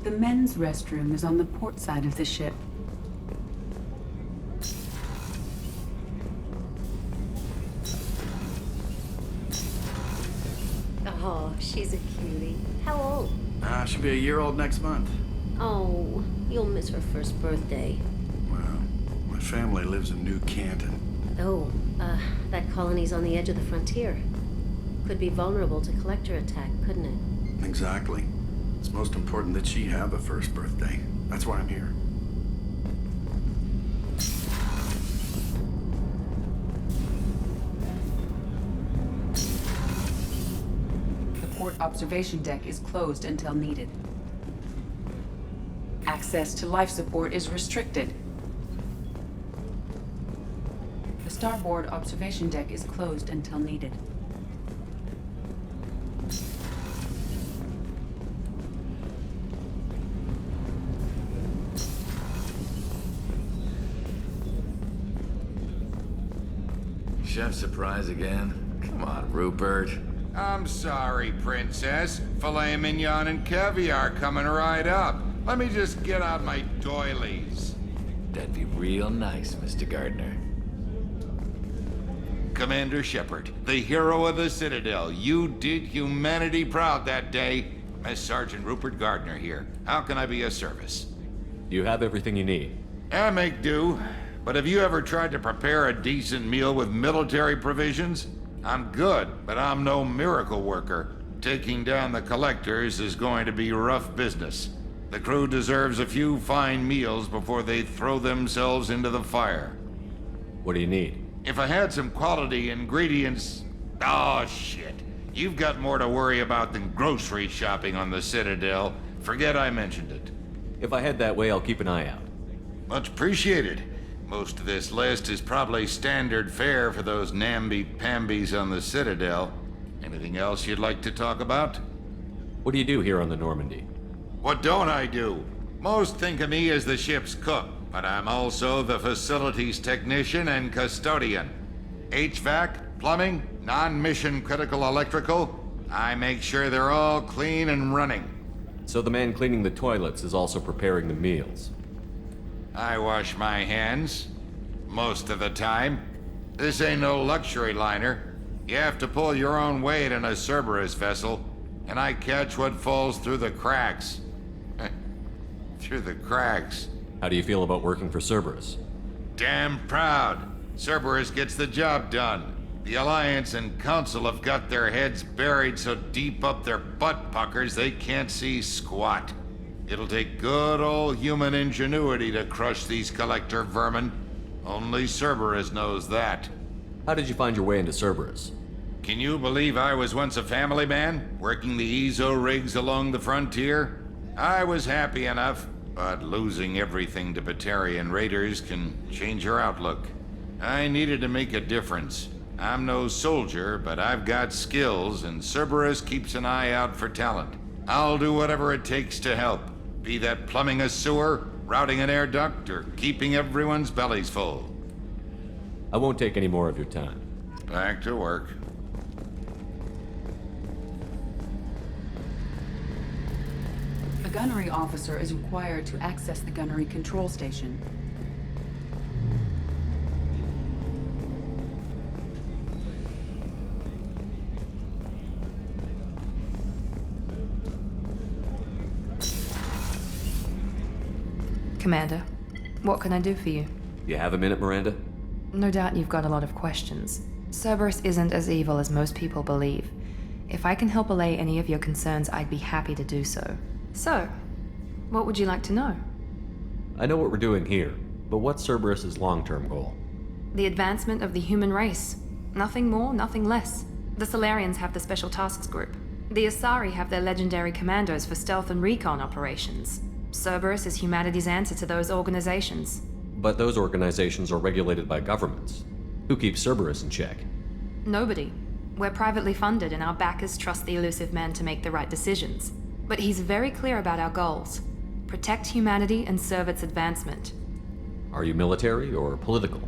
The men's restroom is on the port side of the ship. Oh, she's a cutie. How old? She'll be a year old next month. Oh, you'll miss her first birthday. Well, my family lives in New Canton. Oh, that colony's on the edge of the frontier. Could be vulnerable to collector attack, couldn't it? Exactly. It's most important that she have a first birthday. That's why I'm here. The port observation deck is closed until needed. Access to life support is restricted. The starboard observation deck is closed until needed. Chef surprise again? Come on, Rupert. I'm sorry, Princess. Filet mignon and caviar coming right up. Let me just get out my doilies. That'd be real nice, Mr. Gardner. Commander Shepard, the hero of the Citadel. You did humanity proud that day. Mess Sergeant Rupert Gardner here. How can I be of service? You have everything you need. I make do. But have you ever tried to prepare a decent meal with military provisions? I'm good, but I'm no miracle worker. Taking down the collectors is going to be rough business. The crew deserves a few fine meals before they throw themselves into the fire. What do you need? If I had some quality ingredients... Oh, shit. You've got more to worry about than grocery shopping on the Citadel. Forget I mentioned it. If I head that way, I'll keep an eye out. Much appreciated. Most of this list is probably standard fare for those namby-pambies on the Citadel. Anything else you'd like to talk about? What do you do here on the Normandy? What don't I do? Most think of me as the ship's cook, but I'm also the facilities technician and custodian. HVAC, plumbing, non-mission critical electrical. I make sure they're all clean and running. So the man cleaning the toilets is also preparing the meals. I wash my hands. Most of the time. This ain't no luxury liner. You have to pull your own weight in a Cerberus vessel, and I catch what falls through the cracks. Through the cracks. How do you feel about working for Cerberus? Damn proud. Cerberus gets the job done. The Alliance and Council have got their heads buried so deep up their butt puckers they can't see squat. It'll take good old human ingenuity to crush these collector vermin. Only Cerberus knows that. How did you find your way into Cerberus? Can you believe I was once a family man, working the EZO rigs along the frontier? I was happy enough, but losing everything to Batarian raiders can change your outlook. I needed to make a difference. I'm no soldier, but I've got skills, and Cerberus keeps an eye out for talent. I'll do whatever it takes to help. Be that plumbing a sewer, routing an air duct, or keeping everyone's bellies full. I won't take any more of your time. Back to work. A gunnery officer is required to access the gunnery control station. Commander, what can I do for you? You have a minute, Miranda? No doubt you've got a lot of questions. Cerberus isn't as evil as most people believe. If I can help allay any of your concerns, I'd be happy to do so. So, what would you like to know? I know what we're doing here, but what's Cerberus's long-term goal? The advancement of the human race. Nothing more, nothing less. The Solarians have the Special Tasks Group. The Asari have their legendary commandos for stealth and recon operations. Cerberus is humanity's answer to those organizations. But those organizations are regulated by governments. Who keeps Cerberus in check? Nobody. We're privately funded and our backers trust the elusive man to make the right decisions. But he's very clear about our goals. Protect humanity and serve its advancement. Are you military or political?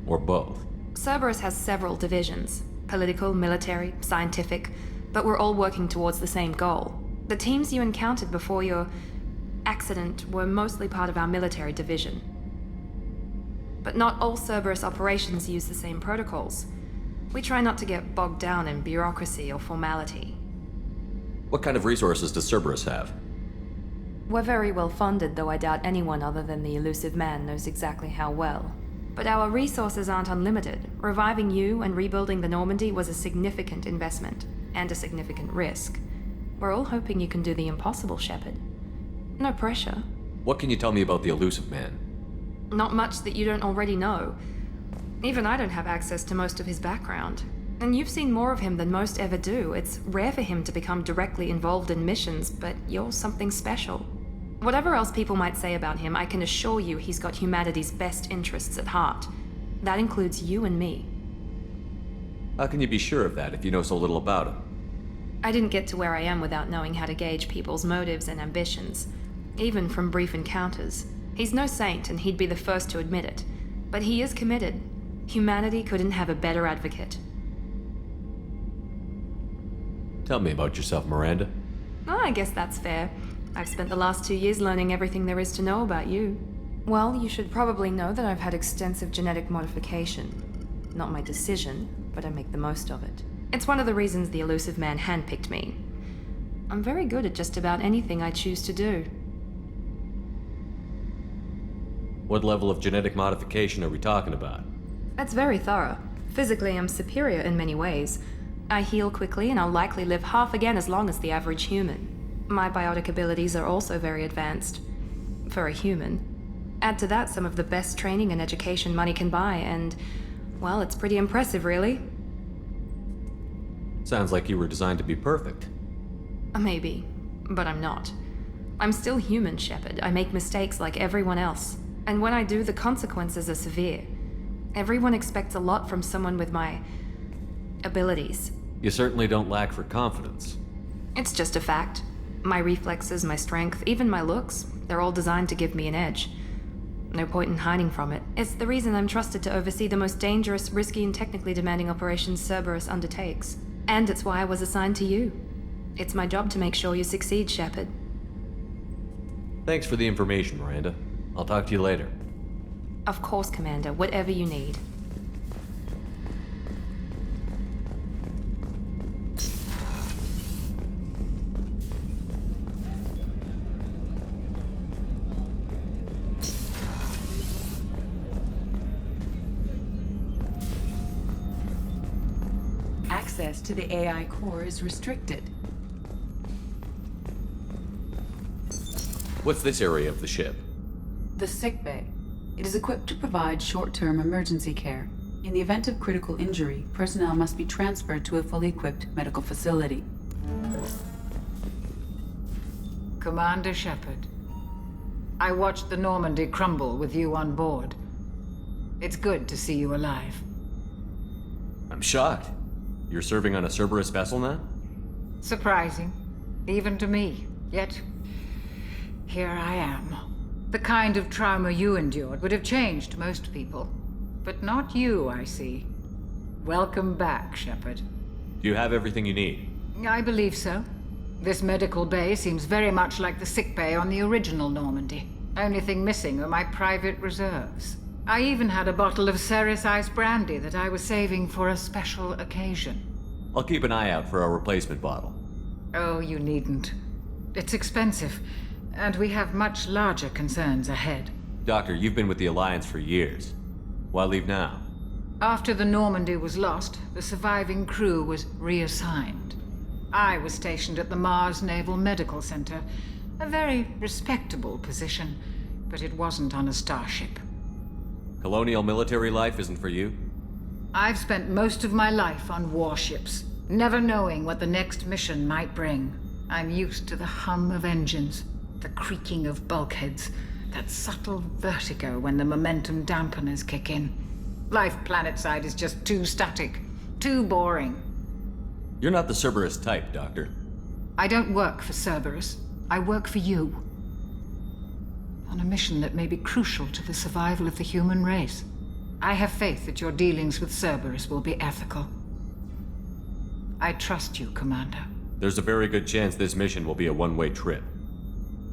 Or both? Cerberus has several divisions. Political, military, scientific, but we're all working towards the same goal. The teams you encountered before your accident were mostly part of our military division. But not all Cerberus operations use the same protocols. We try not to get bogged down in bureaucracy or formality. What kind of resources does Cerberus have? We're very well funded, though I doubt anyone other than the elusive man knows exactly how well. But our resources aren't unlimited. Reviving you and rebuilding the Normandy was a significant investment, and a significant risk. We're all hoping you can do the impossible, Shepard. No pressure. What can you tell me about the elusive man? Not much that you don't already know. Even I don't have access to most of his background. And you've seen more of him than most ever do. It's rare for him to become directly involved in missions, but you're something special. Whatever else people might say about him, I can assure you he's got humanity's best interests at heart. That includes you and me. How can you be sure of that if you know so little about him? I didn't get to where I am without knowing how to gauge people's motives and ambitions, even from brief encounters. He's no saint, and he'd be the first to admit it. But he is committed. Humanity couldn't have a better advocate. Tell me about yourself, Miranda. Oh, I guess that's fair. I've spent the last 2 years learning everything there is to know about you. Well, you should probably know that I've had extensive genetic modification. Not my decision, but I make the most of it. It's one of the reasons the elusive man handpicked me. I'm very good at just about anything I choose to do. What level of genetic modification are we talking about? That's very thorough. Physically, I'm superior in many ways. I heal quickly, and I'll likely live half again as long as the average human. My biotic abilities are also very advanced. For a human. Add to that some of the best training and education money can buy, and, well, it's pretty impressive, really. Sounds like you were designed to be perfect. Maybe, but I'm not. I'm still human, Shepard. I make mistakes like everyone else. And when I do, the consequences are severe. Everyone expects a lot from someone with my abilities. You certainly don't lack for confidence. It's just a fact. My reflexes, my strength, even my looks, they're all designed to give me an edge. No point in hiding from it. It's the reason I'm trusted to oversee the most dangerous, risky, and technically demanding operations Cerberus undertakes. And it's why I was assigned to you. It's my job to make sure you succeed, Shepard. Thanks for the information, Miranda. I'll talk to you later. Of course, Commander. Whatever you need. Access to the AI core is restricted. What's this area of the ship? The sickbay. It is equipped to provide short-term emergency care. In the event of critical injury, personnel must be transferred to a fully equipped medical facility. Commander Shepard, I watched the Normandy crumble with you on board. It's good to see you alive. I'm shocked. You're serving on a Cerberus vessel now? Surprising, even to me. Yet, here I am. The kind of trauma you endured would have changed most people. But not you, I see. Welcome back, Shepard. Do you have everything you need? I believe so. This medical bay seems very much like the sick bay on the original Normandy. Only thing missing are my private reserves. I even had a bottle of Ceres Ice brandy that I was saving for a special occasion. I'll keep an eye out for a replacement bottle. Oh, you needn't. It's expensive, and we have much larger concerns ahead. Doctor, you've been with the Alliance for years. Why leave now? After the Normandy was lost, the surviving crew was reassigned. I was stationed at the Mars Naval Medical Center, a very respectable position, but it wasn't on a starship. Colonial military life isn't for you? I've spent most of my life on warships, never knowing what the next mission might bring. I'm used to the hum of engines, the creaking of bulkheads, that subtle vertigo when the momentum dampeners kick in. Life planetside is just too static, too boring. You're not the Cerberus type, Doctor. I don't work for Cerberus. I work for you. On a mission that may be crucial to the survival of the human race. I have faith that your dealings with Cerberus will be ethical. I trust you, Commander. There's a very good chance this mission will be a one-way trip.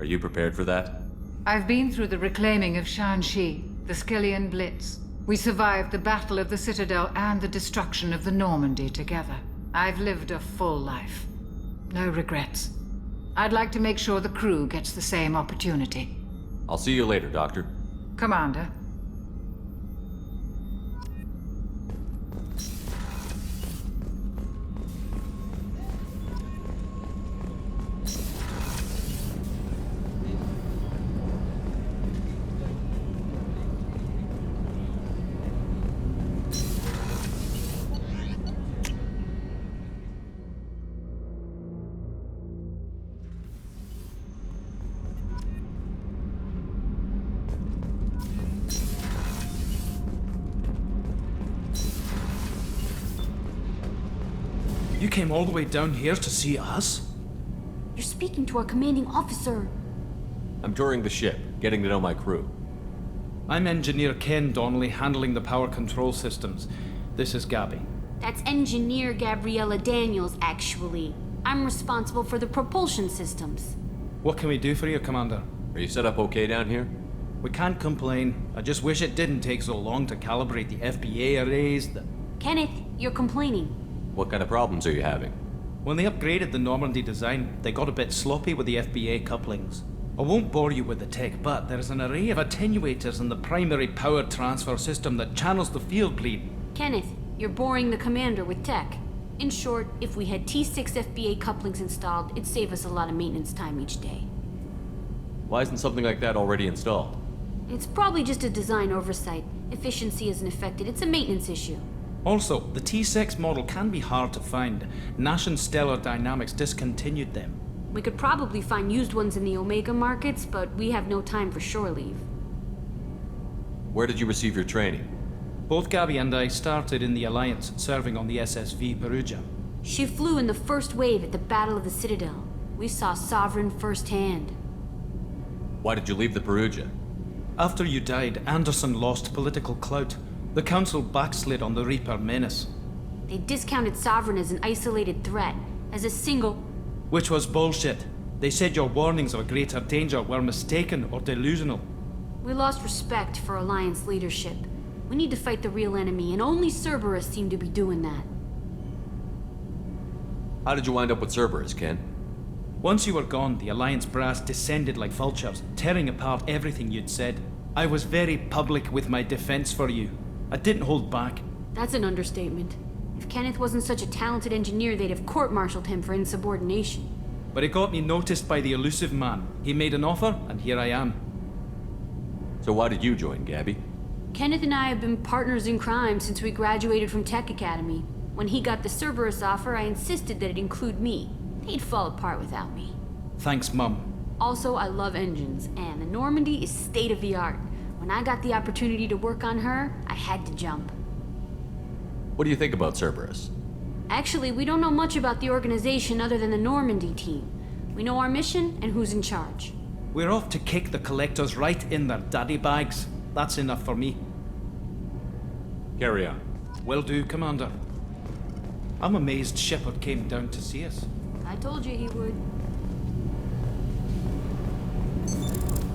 Are you prepared for that? I've been through the reclaiming of Shanxi, the Skillian Blitz. We survived the Battle of the Citadel and the destruction of the Normandy together. I've lived a full life. No regrets. I'd like to make sure the crew gets the same opportunity. I'll see you later, Doctor. Commander. You came all the way down here to see us? You're speaking to our commanding officer. I'm touring the ship, getting to know my crew. I'm Engineer Ken Donnelly, handling the power control systems. This is Gabby. That's Engineer Gabriella Daniels, actually. I'm responsible for the propulsion systems. What can we do for you, Commander? Are you set up okay down here? We can't complain. I just wish it didn't take so long to calibrate the FBA arrays. Kenneth, you're complaining. What kind of problems are you having? When they upgraded the Normandy design, they got a bit sloppy with the FBA couplings. I won't bore you with the tech, but there is an array of attenuators in the primary power transfer system that channels the field bleed. Kenneth, you're boring the commander with tech. In short, if we had T6 FBA couplings installed, it'd save us a lot of maintenance time each day. Why isn't something like that already installed? It's probably just a design oversight. Efficiency isn't affected, it's a maintenance issue. Also, the T6 model can be hard to find. Nash and Stellar Dynamics discontinued them. We could probably find used ones in the Omega markets, but we have no time for shore leave. Where did you receive your training? Both Gabby and I started in the Alliance, serving on the SSV Perugia. She flew in the first wave at the Battle of the Citadel. We saw Sovereign firsthand. Why did you leave the Perugia? After you died, Anderson lost political clout. The Council backslid on the Reaper menace. They discounted Sovereign as an isolated threat, as a single... Which was bullshit. They said your warnings of a greater danger were mistaken or delusional. We lost respect for Alliance leadership. We need to fight the real enemy, and only Cerberus seemed to be doing that. How did you wind up with Cerberus, Ken? Once you were gone, the Alliance brass descended like vultures, tearing apart everything you'd said. I was very public with my defense for you. I didn't hold back. That's an understatement. If Kenneth wasn't such a talented engineer, they'd have court-martialed him for insubordination. But it got me noticed by the elusive man. He made an offer, and here I am. So why did you join, Gabby? Kenneth and I have been partners in crime since we graduated from Tech Academy. When he got the Cerberus offer, I insisted that it include me. He'd fall apart without me. Thanks, Mum. Also, I love engines, and the Normandy is state-of-the-art. When I got the opportunity to work on her, I had to jump. What do you think about Cerberus? Actually, we don't know much about the organization other than the Normandy team. We know our mission and who's in charge. We're off to kick the Collectors right in their daddy bags. That's enough for me. Carry on. Will do, Commander. I'm amazed Shepard came down to see us. I told you he would.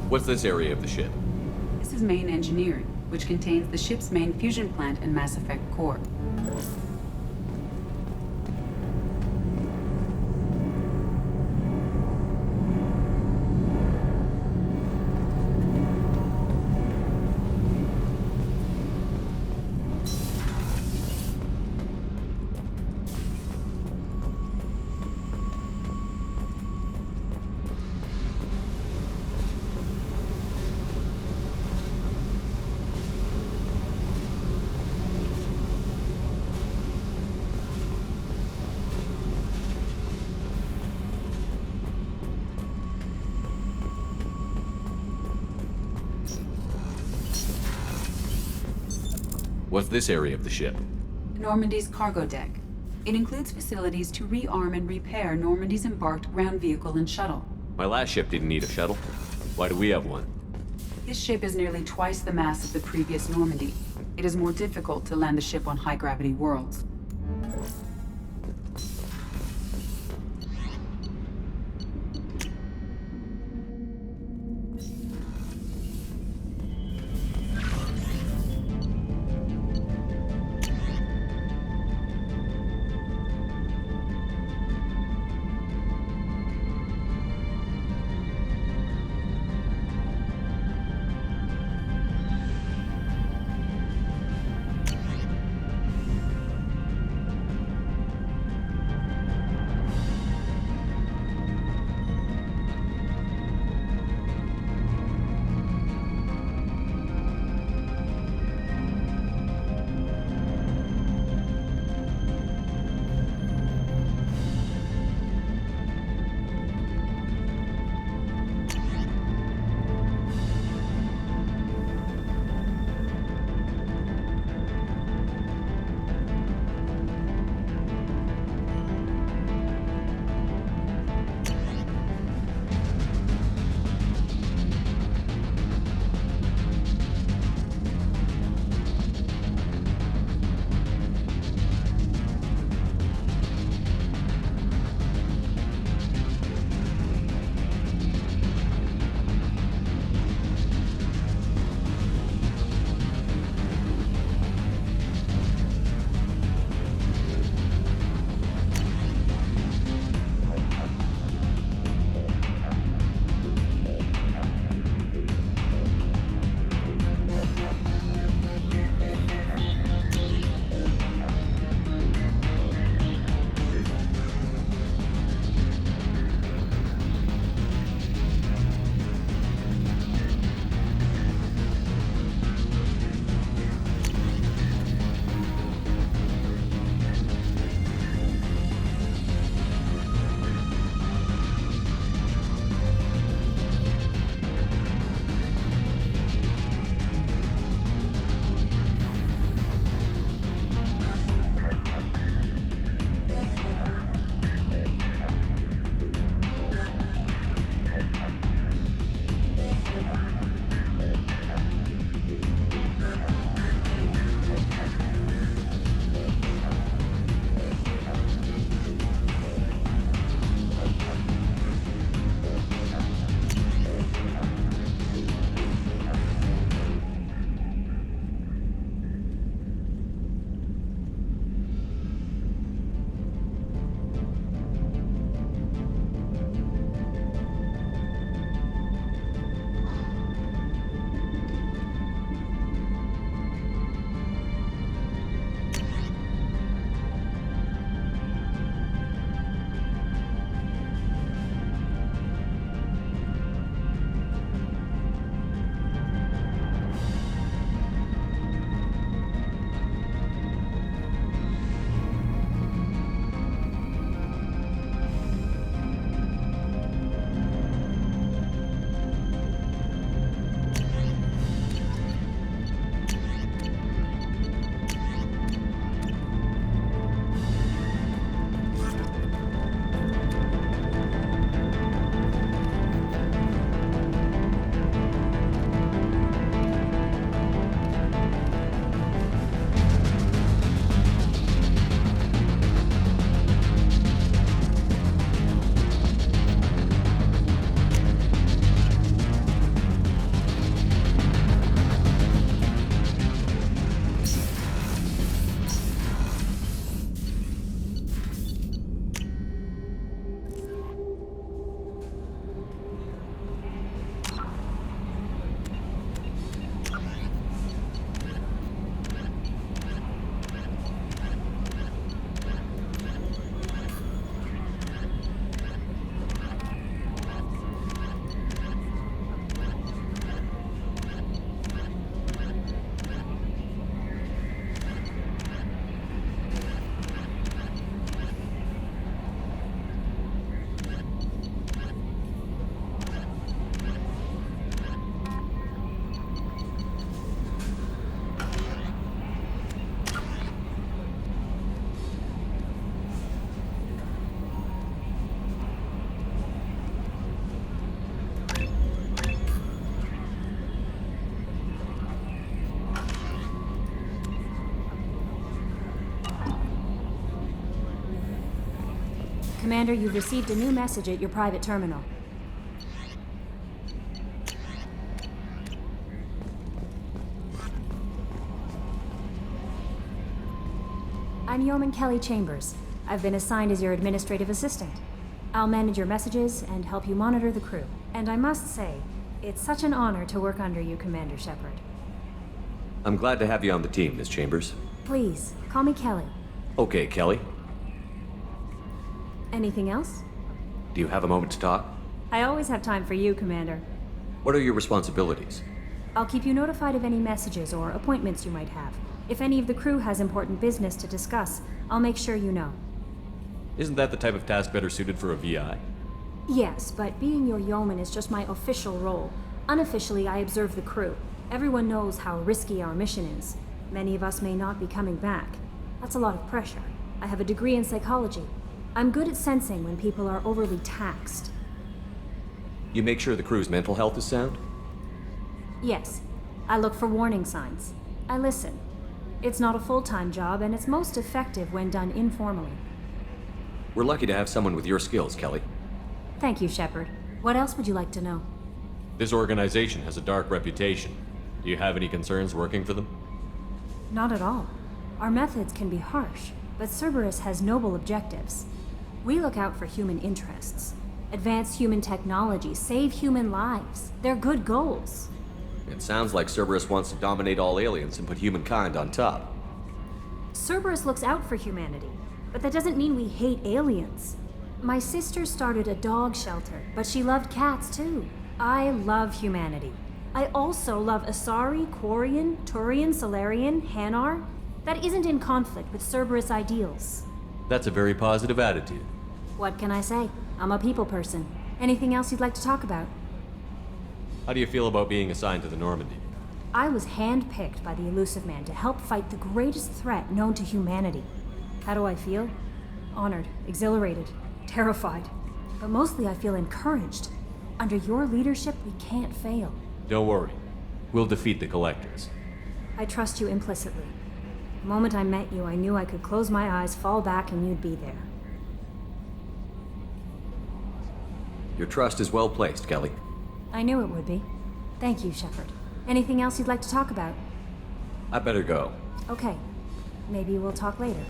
What's this area of the ship? This is main engineering, which contains the ship's main fusion plant and Mass Effect core. What's this area of the ship? Normandy's cargo deck. It includes facilities to rearm and repair Normandy's embarked ground vehicle and shuttle. My last ship didn't need a shuttle. Why do we have one? This ship is nearly twice the mass of the previous Normandy. It is more difficult to land the ship on high-gravity worlds. Commander, you've received a new message at your private terminal. I'm Yeoman Kelly Chambers. I've been assigned as your administrative assistant. I'll manage your messages and help you monitor the crew. And I must say, it's such an honor to work under you, Commander Shepard. I'm glad to have you on the team, Miss Chambers. Please, call me Kelly. Okay, Kelly. Anything else? Do you have a moment to talk? I always have time for you, Commander. What are your responsibilities? I'll keep you notified of any messages or appointments you might have. If any of the crew has important business to discuss, I'll make sure you know. Isn't that the type of task better suited for a VI? Yes, but being your yeoman is just my official role. Unofficially, I observe the crew. Everyone knows how risky our mission is. Many of us may not be coming back. That's a lot of pressure. I have a degree in psychology. I'm good at sensing when people are overly taxed. You make sure the crew's mental health is sound? Yes. I look for warning signs. I listen. It's not a full-time job, and it's most effective when done informally. We're lucky to have someone with your skills, Kelly. Thank you, Shepard. What else would you like to know? This organization has a dark reputation. Do you have any concerns working for them? Not at all. Our methods can be harsh, but Cerberus has noble objectives. We look out for human interests. Advance human technology, save human lives. They're good goals. It sounds like Cerberus wants to dominate all aliens and put humankind on top. Cerberus looks out for humanity, but that doesn't mean we hate aliens. My sister started a dog shelter, but she loved cats too. I love humanity. I also love Asari, Quarian, Turian, Solarian, Hanar. That isn't in conflict with Cerberus ideals. That's a very positive attitude. What can I say? I'm a people person. Anything else you'd like to talk about? How do you feel about being assigned to the Normandy? I was handpicked by the Elusive Man to help fight the greatest threat known to humanity. How do I feel? Honored, exhilarated, terrified. But mostly I feel encouraged. Under your leadership, we can't fail. Don't worry. We'll defeat the Collectors. I trust you implicitly. The moment I met you, I knew I could close my eyes, fall back, and you'd be there. Your trust is well placed, Kelly. I knew it would be. Thank you, Shepard. Anything else you'd like to talk about? I better go. Okay. Maybe we'll talk later.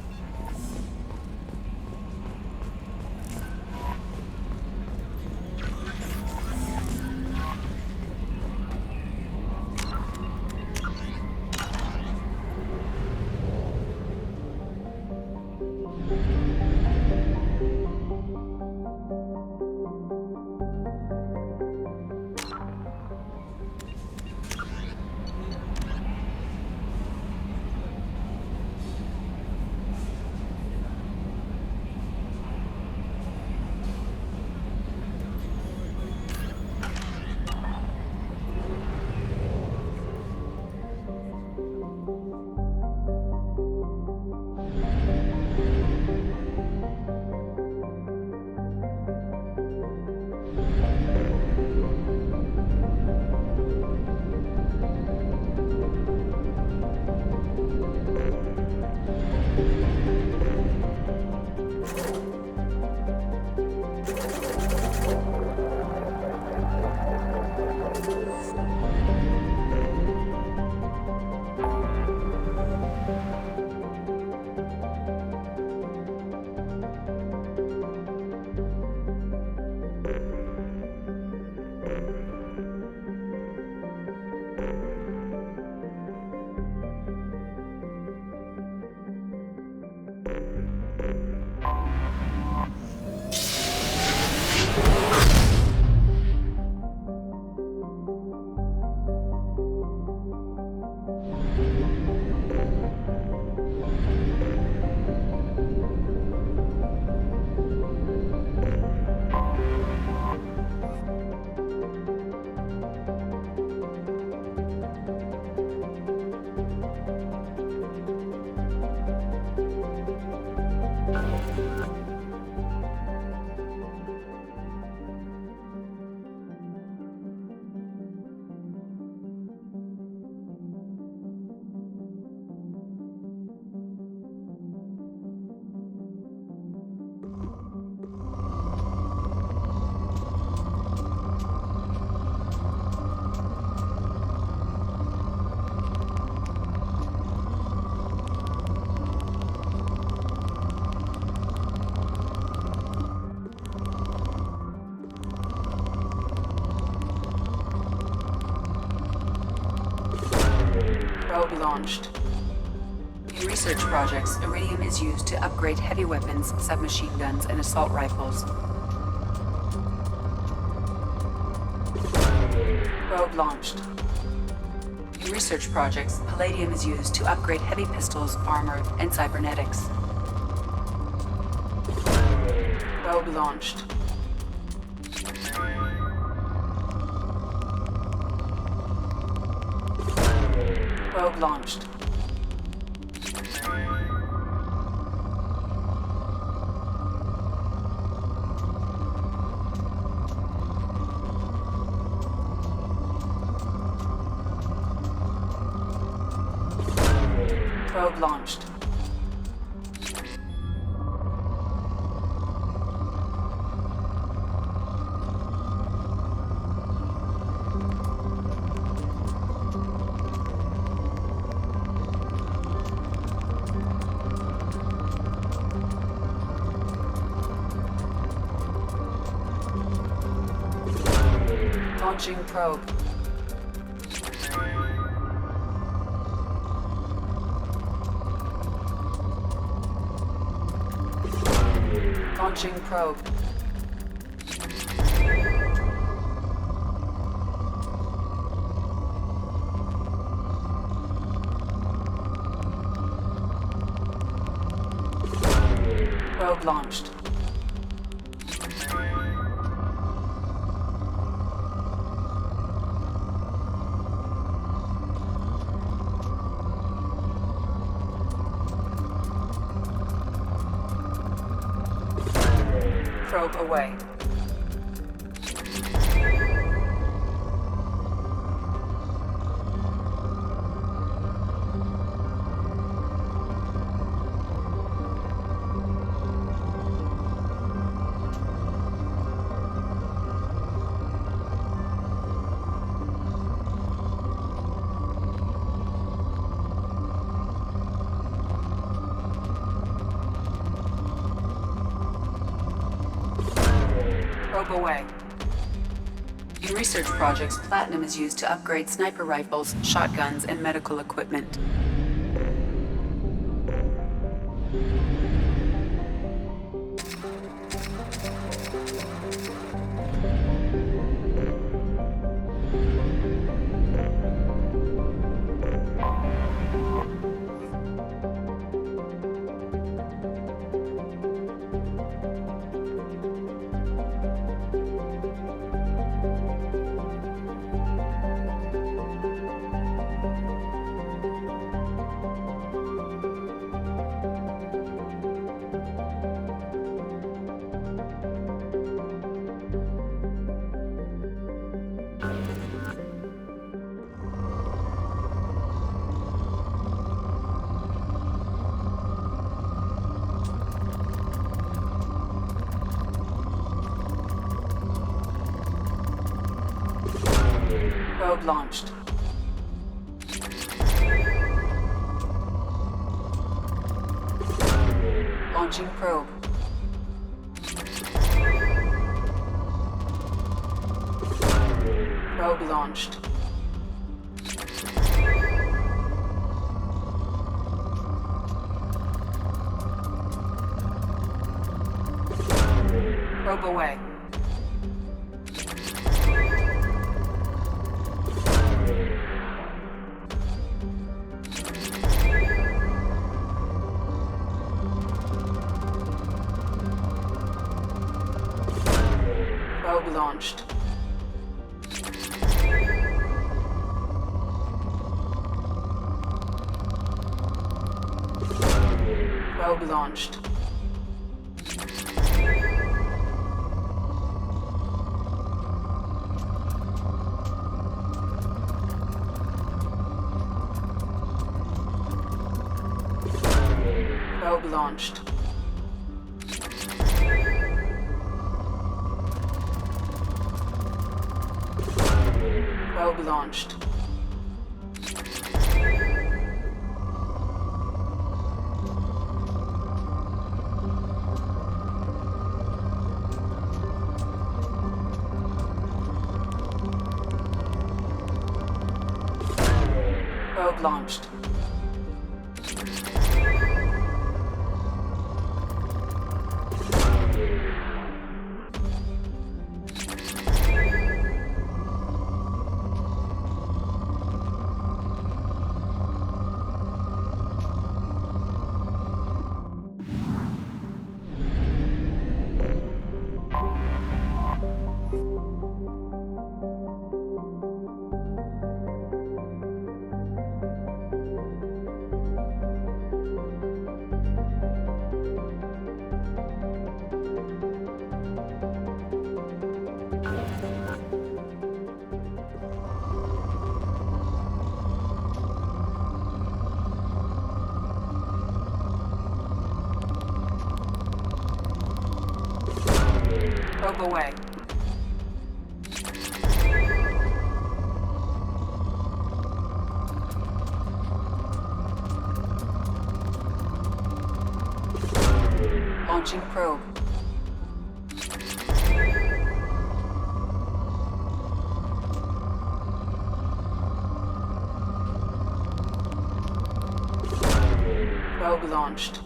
Probe launched. In research projects, iridium is used to upgrade heavy weapons, submachine guns, and assault rifles. Probe launched. In research projects, palladium is used to upgrade heavy pistols, armor, and cybernetics. Probe launched. Probe launched. Probe launched. Launching probe. Launching probe. Probe launched. Probe away. Probe away. In research projects, platinum is used to upgrade sniper rifles, shotguns, and medical equipment. Probe launched. Launching probe. Probe launched. Probe away. Probe launched. Probe launched. Probe launched. Probe launched. Probe launched. Probe away. Launching probe. Probe launched.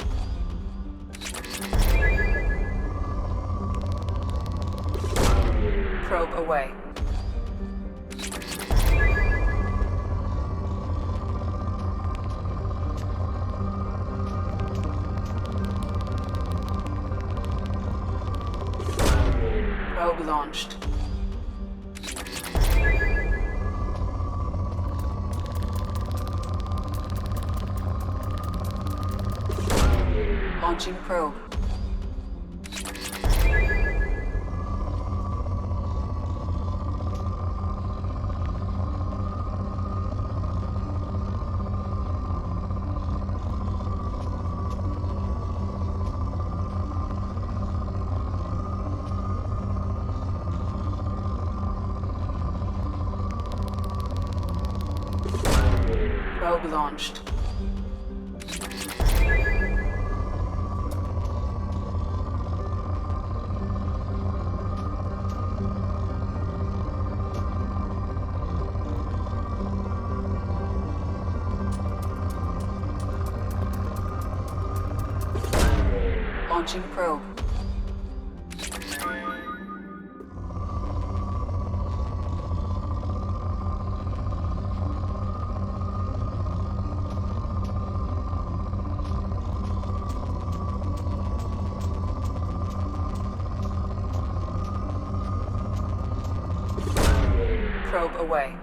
Probe away. Probe launched. Launching probe. Probe launched. Launching probe. Probe away.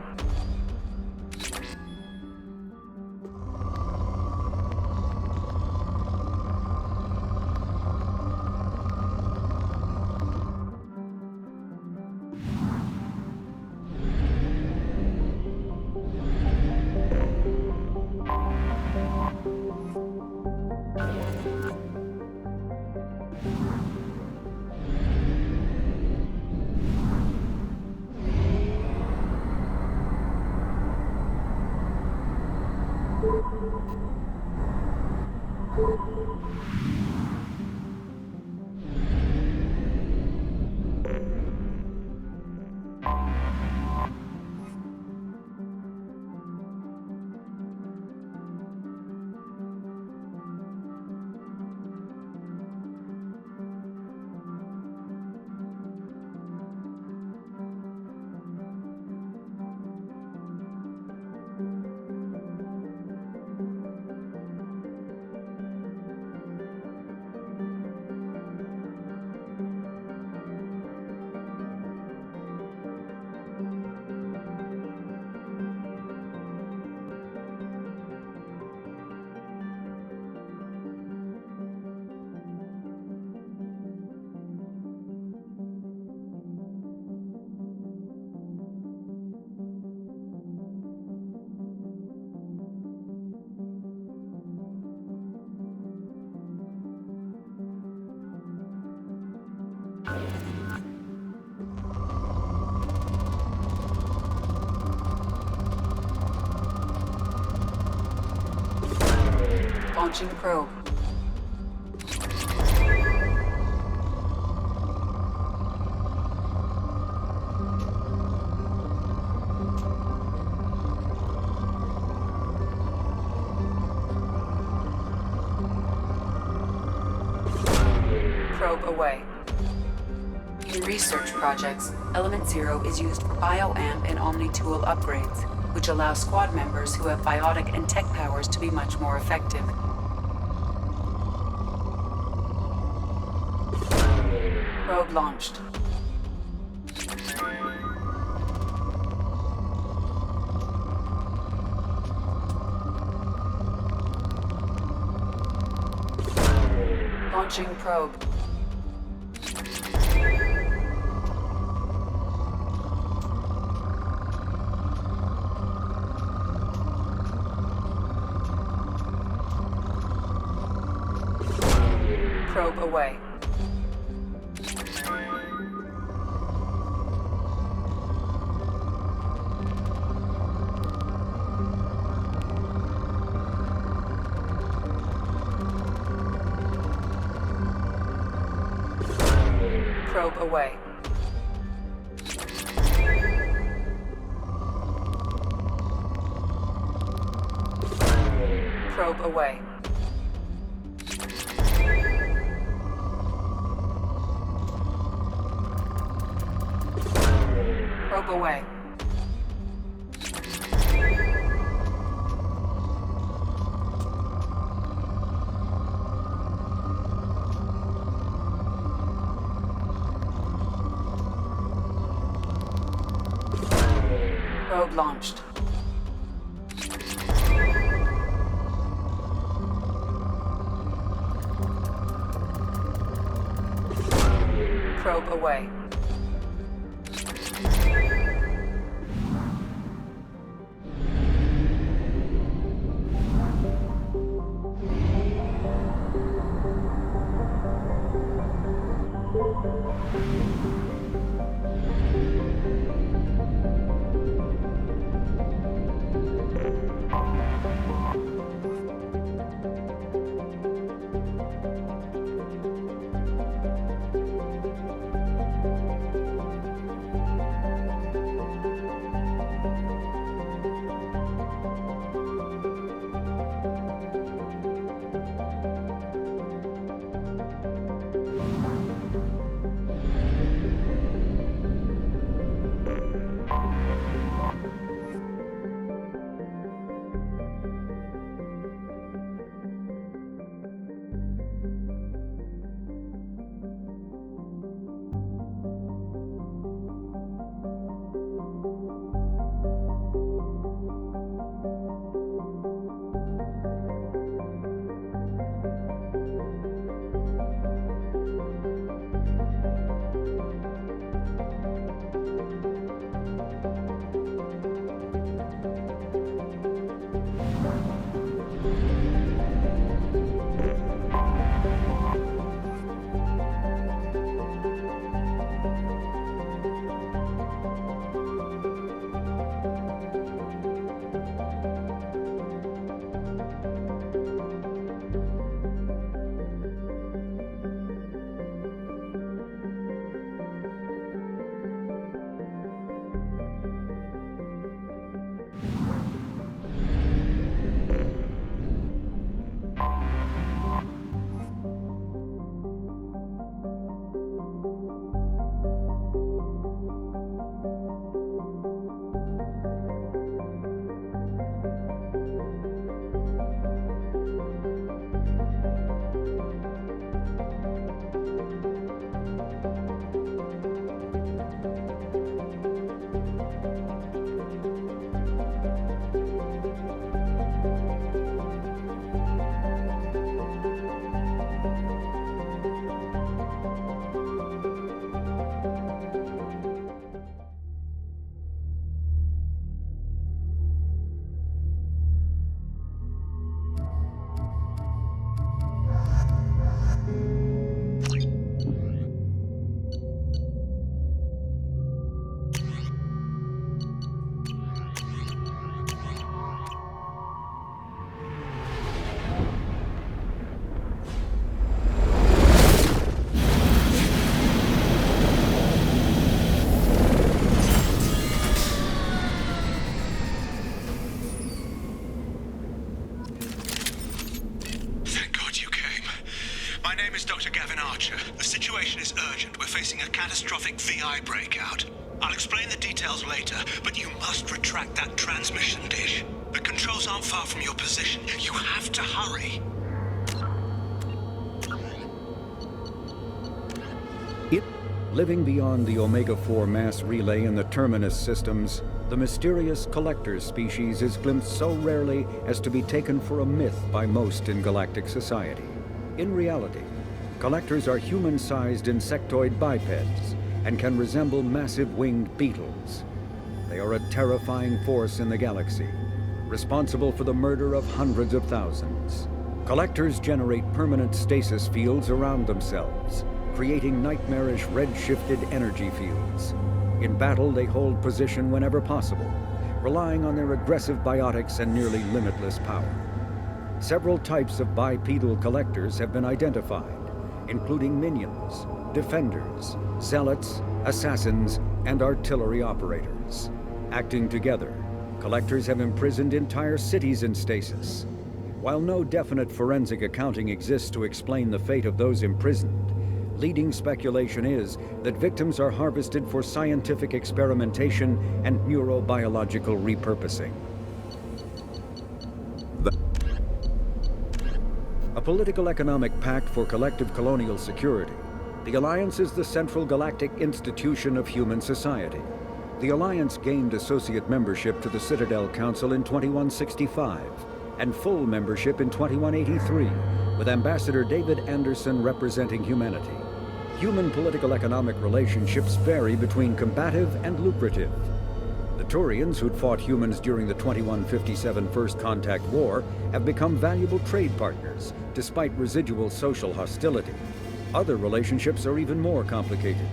Launching probe. Probe away. In research projects, Element Zero is used for bioamp and omni-tool upgrades, which allow squad members who have biotic and tech powers to be much more effective. Probe launched. Launching probe. Probe away. Probe away. Probe away. Probe away. Probe launched. Probe away. Dr. Gavin Archer. The situation is urgent. We're facing a catastrophic VI breakout. I'll explain the details later, but you must retract that transmission dish. The controls aren't far from your position. You have to hurry. Living beyond the Omega-4 mass relay in the Terminus systems, the mysterious Collector species is glimpsed so rarely as to be taken for a myth by most in galactic society. In reality, Collectors are human-sized insectoid bipeds and can resemble massive winged beetles. They are a terrifying force in the galaxy, responsible for the murder of hundreds of thousands. Collectors generate permanent stasis fields around themselves, creating nightmarish red-shifted energy fields. In battle, they hold position whenever possible, relying on their aggressive biotics and nearly limitless power. Several types of bipedal collectors have been identified, including minions, defenders, zealots, assassins, and artillery operators. Acting together, collectors have imprisoned entire cities in stasis. While no definite forensic accounting exists to explain the fate of those imprisoned, leading speculation is that victims are harvested for scientific experimentation and neurobiological repurposing. A political economic pact for collective colonial security, the Alliance is the central galactic institution of human society. The Alliance gained associate membership to the Citadel Council in 2165 and full membership in 2183, with Ambassador David Anderson representing humanity. Human political economic relationships vary between combative and lucrative. The Turians, who'd fought humans during the 2157 First Contact War, have become valuable trade partners, despite residual social hostility. Other relationships are even more complicated.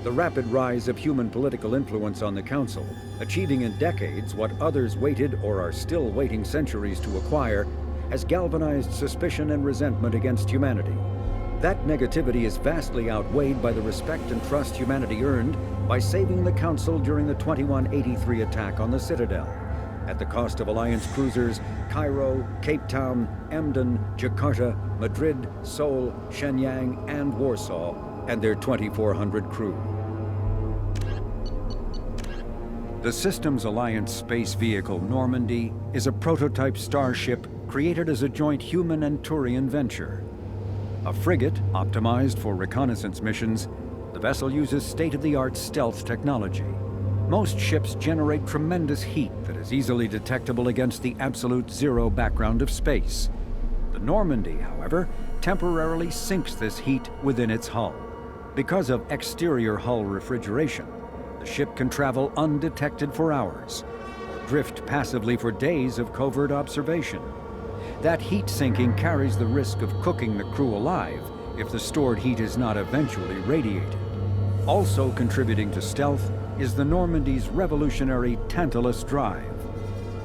The rapid rise of human political influence on the Council, achieving in decades what others waited or are still waiting centuries to acquire, has galvanized suspicion and resentment against humanity. That negativity is vastly outweighed by the respect and trust humanity earned by saving the Council during the 2183 attack on the Citadel, at the cost of Alliance cruisers Cairo, Cape Town, Emden, Jakarta, Madrid, Seoul, Shenyang, and Warsaw, and their 2,400 crew. The Systems Alliance space vehicle Normandy is a prototype starship created as a joint human and Turian venture. A frigate optimized for reconnaissance missions, the vessel uses state-of-the-art stealth technology. Most ships generate tremendous heat that is easily detectable against the absolute zero background of space. The Normandy, however, temporarily sinks this heat within its hull. Because of exterior hull refrigeration, the ship can travel undetected for hours, or drift passively for days of covert observation. That heat sinking carries the risk of cooking the crew alive if the stored heat is not eventually radiated. Also contributing to stealth is the Normandy's revolutionary Tantalus drive,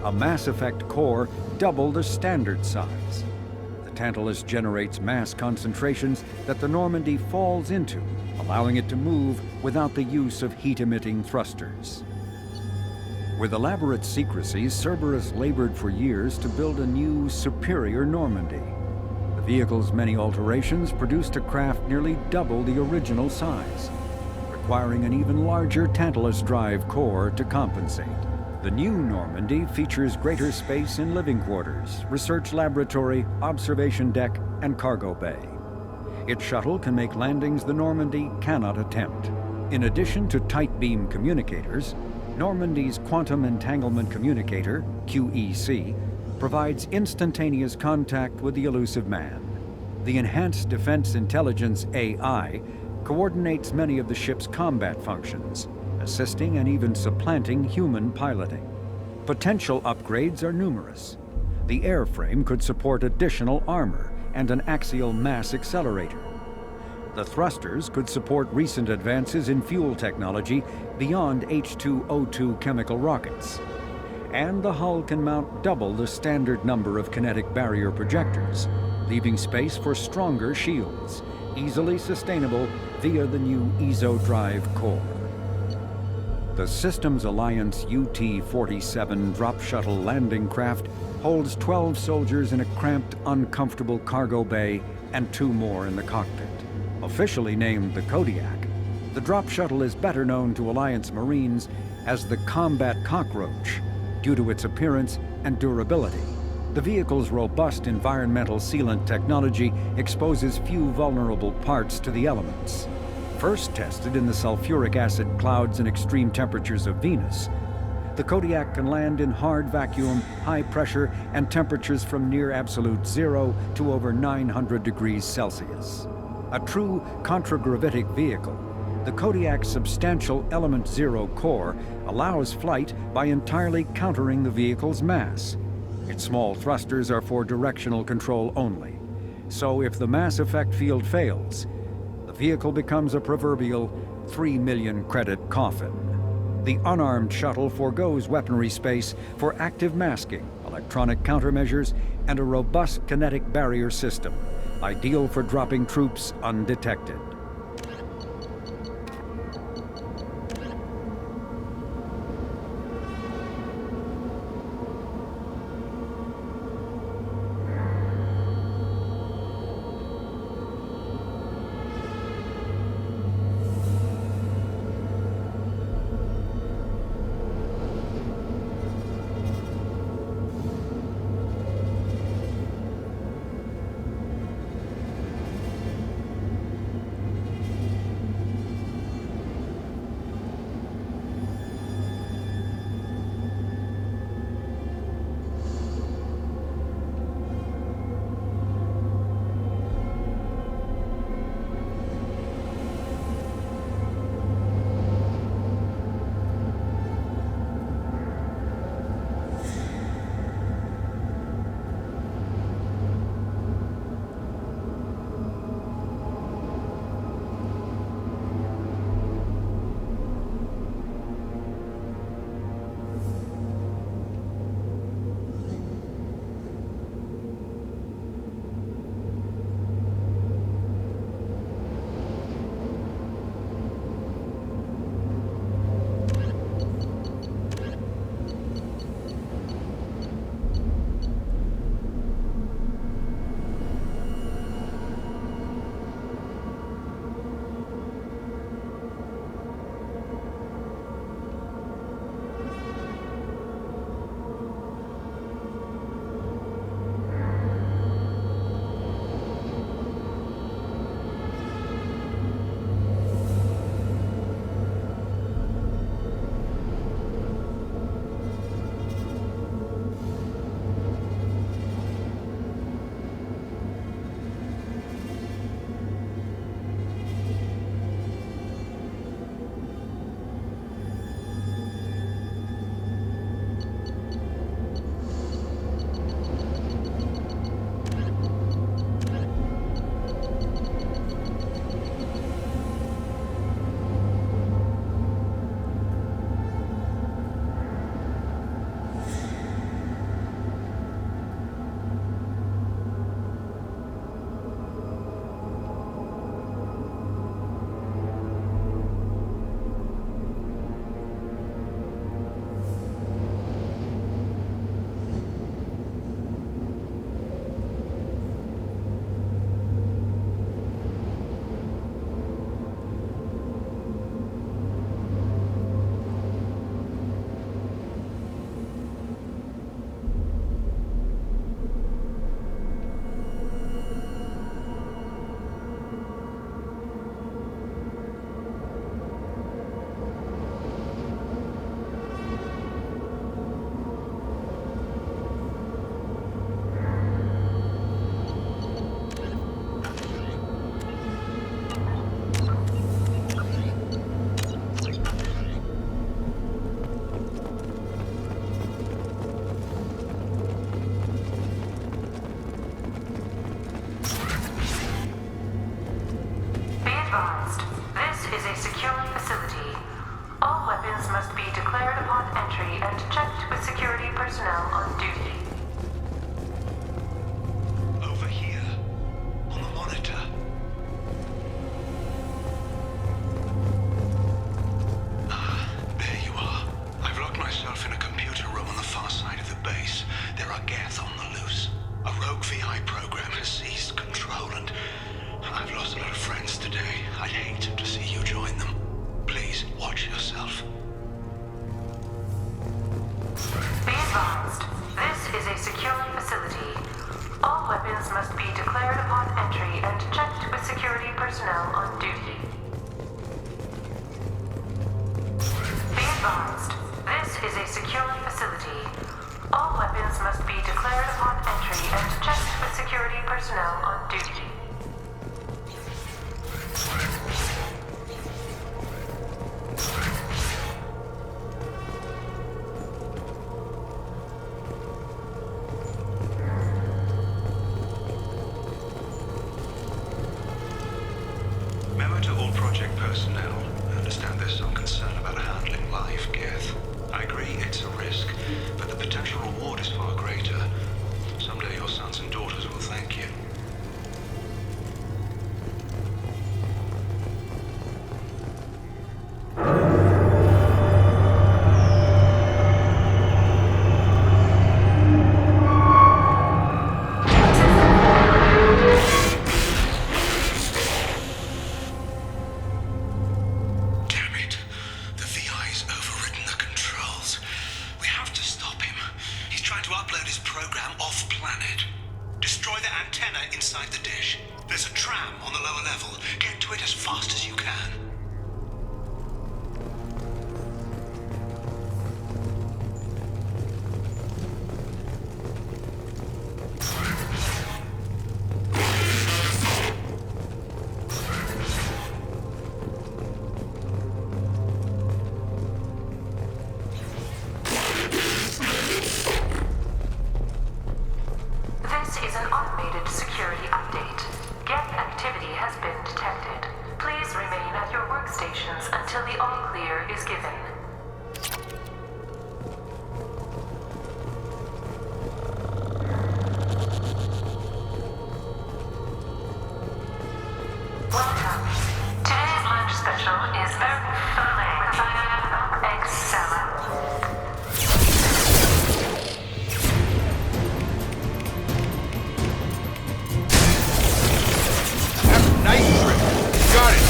a Mass Effect core double the standard size. The Tantalus generates mass concentrations that the Normandy falls into, allowing it to move without the use of heat-emitting thrusters. With elaborate secrecy, Cerberus labored for years to build a new, superior Normandy. The vehicle's many alterations produced a craft nearly double the original size, requiring an even larger Tantalus drive core to compensate. The new Normandy features greater space in living quarters, research laboratory, observation deck, and cargo bay. Its shuttle can make landings the Normandy cannot attempt. In addition to tight beam communicators, Normandy's Quantum Entanglement Communicator, QEC, provides instantaneous contact with the elusive man. The Enhanced Defense Intelligence AI coordinates many of the ship's combat functions, assisting and even supplanting human piloting. Potential upgrades are numerous. The airframe could support additional armor and an axial mass accelerator. The thrusters could support recent advances in fuel technology beyond H2O2 chemical rockets. And the hull can mount double the standard number of kinetic barrier projectors, leaving space for stronger shields, easily sustainable via the new ESO drive core. The Systems Alliance UT-47 drop shuttle landing craft holds 12 soldiers in a cramped, uncomfortable cargo bay and 2 more in the cockpit. Officially named the Kodiak, the drop shuttle is better known to Alliance Marines as the Combat Cockroach due to its appearance and durability. The vehicle's robust environmental sealant technology exposes few vulnerable parts to the elements. First tested in the sulfuric acid clouds and extreme temperatures of Venus, the Kodiak can land in hard vacuum, high pressure, and temperatures from near absolute zero to over 900 degrees Celsius. A true contragravitic vehicle, the Kodiak's substantial Element Zero core allows flight by entirely countering the vehicle's mass. Its small thrusters are for directional control only. So if the mass effect field fails, the vehicle becomes a proverbial 3 million credit coffin. The unarmed shuttle forgoes weaponry space for active masking, electronic countermeasures, and a robust kinetic barrier system, ideal for dropping troops undetected. I've lost a lot of friends today. I'd hate to see you join them. Please, watch yourself. Be advised, this is a secure facility. All weapons must be declared upon entry and checked with security personnel on duty. Be advised, this is a secure facility. All weapons must be declared upon entry and checked with security personnel on duty. Memo to all project personnel. I understand there's some concern about handling live Geth. I agree it's a risk, but the potential reward is far greater. Someday your sons and daughters will thank you. Inside the dish. There's a tram on the lower level. Get to it as fast as you can. This is an automated security update. Geth activity has been detected. Please remain at your workstations until the all-clear is given. Welcome. Today's lunch special is filet with egg salad. Nice trick. Got it.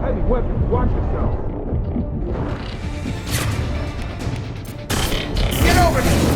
Heavy weapons, watch yourself. Get over here!